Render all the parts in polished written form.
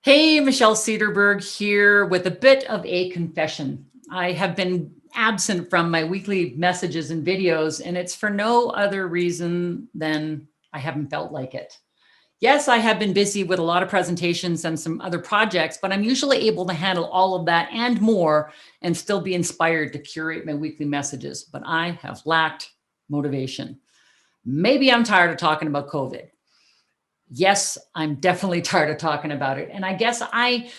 Hey, Michelle Cedarberg here with a bit of a confession. I have been absent from my weekly messages and videos, and it's for no other reason than I haven't felt like it. Yes, I have been busy with a lot of presentations and some other projects, but I'm usually able to handle all of that and more and still be inspired to curate my weekly messages. But I have lacked motivation. Maybe I'm tired of talking about COVID. Yes, I'm definitely tired of talking about it. And I guess I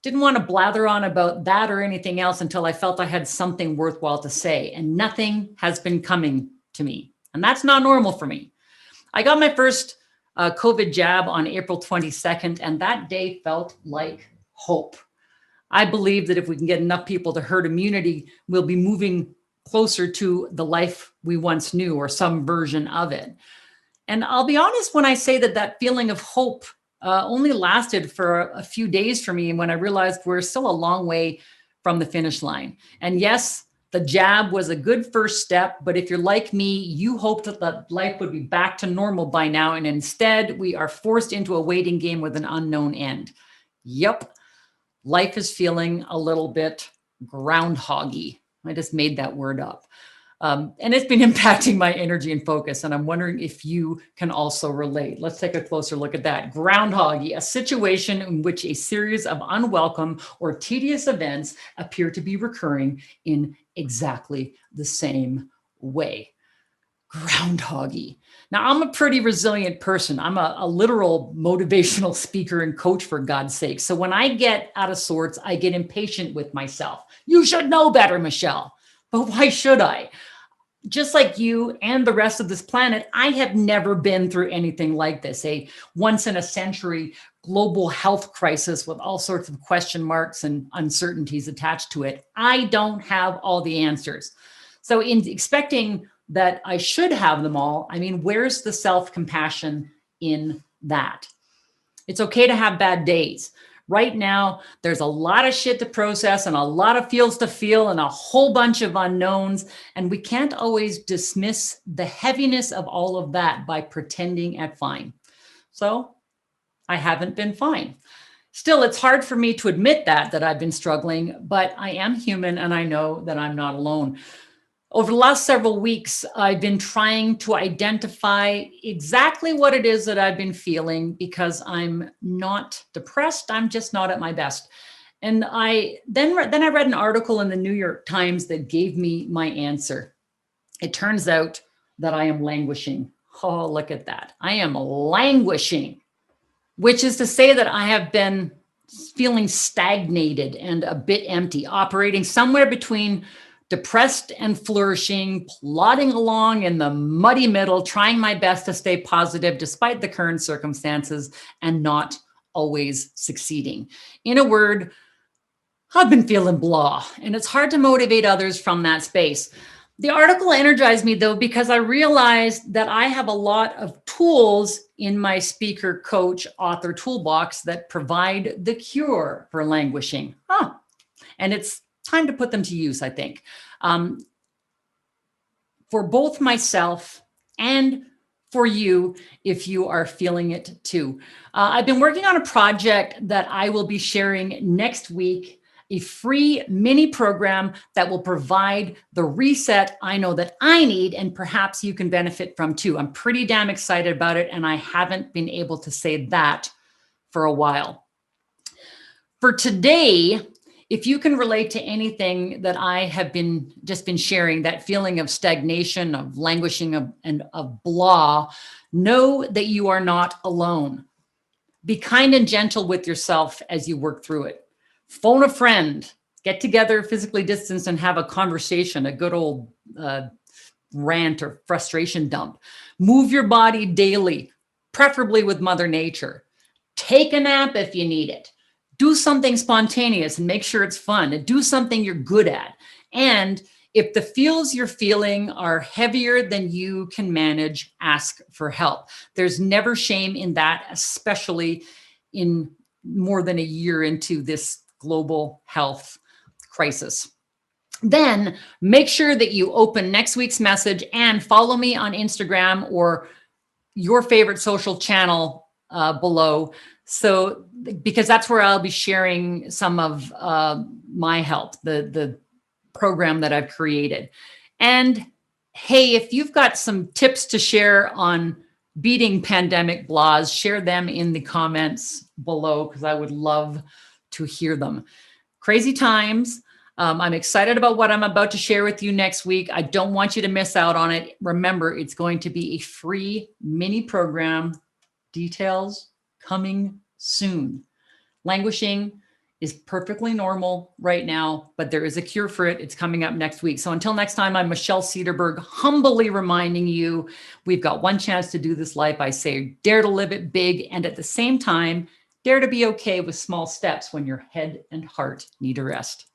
didn't want to blather on about that or anything else until I felt I had something worthwhile to say. And nothing has been coming to me. And that's not normal for me. I got my first COVID jab on April 22nd, and that day felt like hope. I believe that if we can get enough people to herd immunity, we'll be moving closer to the life we once knew or some version of it. And I'll be honest when I say that that feeling of hope only lasted for a few days for me when I realized we're still a long way from the finish line. And yes, the jab was a good first step, but if you're like me, you hoped that life would be back to normal by now. And instead, we are forced into a waiting game with an unknown end. Yep, life is feeling a little bit groundhoggy. I just made that word up. And it's been impacting my energy and focus. And I'm wondering if you can also relate. Let's take a closer look at that. Groundhoggy, a situation in which a series of unwelcome or tedious events appear to be recurring in exactly the same way. Groundhoggy. Now, I'm a pretty resilient person. I'm a literal motivational speaker and coach, for God's sake. So when I get out of sorts, I get impatient with myself. You should know better, Michelle. But why should I? Just like you and the rest of this planet, I have never been through anything like this, a once in a century global health crisis with all sorts of question marks and uncertainties attached to it. I don't have all the answers. So in expecting that I should have them all, I mean, where's the self-compassion in that? It's okay to have bad days. Right now, there's a lot of shit to process and a lot of feels to feel and a whole bunch of unknowns. And we can't always dismiss the heaviness of all of that by pretending at fine. So I haven't been fine. Still, it's hard for me to admit that I've been struggling, but I am human and I know that I'm not alone. Over the last several weeks, I've been trying to identify exactly what it is that I've been feeling because I'm not depressed. I'm just not at my best. And I read an article in the New York Times that gave me my answer. It turns out that I am languishing. Oh, look at that. I am languishing, which is to say that I have been feeling stagnated and a bit empty, operating somewhere between depressed and flourishing, plodding along in the muddy middle, trying my best to stay positive despite the current circumstances and not always succeeding. In a word, I've been feeling blah, and it's hard to motivate others from that space. The article energized me though, because I realized that I have a lot of tools in my speaker, coach, author toolbox that provide the cure for languishing. And it's time to put them to use, I think, for both myself and for you if you are feeling it too. I've been working on a project that I will be sharing next week, a free mini program that will provide the reset I know that I need and perhaps you can benefit from too. I'm pretty damn excited about it, and I haven't been able to say that for a while. For today, if you can relate to anything that I have been sharing, that feeling of stagnation, of languishing, and of blah, know that you are not alone. Be kind and gentle with yourself as you work through it. Phone a friend, get together, physically distanced, and have a conversation, a good old rant or frustration dump. Move your body daily, preferably with Mother Nature. Take a nap if you need it. Do something spontaneous and make sure it's fun, and do something you're good at. And if the feels you're feeling are heavier than you can manage, ask for help. There's never shame in that, especially in more than a year into this global health crisis. Then make sure that you open next week's message and follow me on Instagram or your favorite social channel below So, because that's where I'll be sharing some of my help, the program that I've created. And hey, if you've got some tips to share on beating pandemic blahs, share them in the comments below because I would love to hear them. Crazy times. I'm excited about what I'm about to share with you next week. I don't want you to miss out on it. Remember, it's going to be a free mini program. Details coming soon. Languishing is perfectly normal right now, but there is a cure for it. It's coming up next week. So until next time, I'm Michelle Cederberg, humbly reminding you, we've got one chance to do this life. I say, dare to live it big. And at the same time, dare to be okay with small steps when your head and heart need a rest.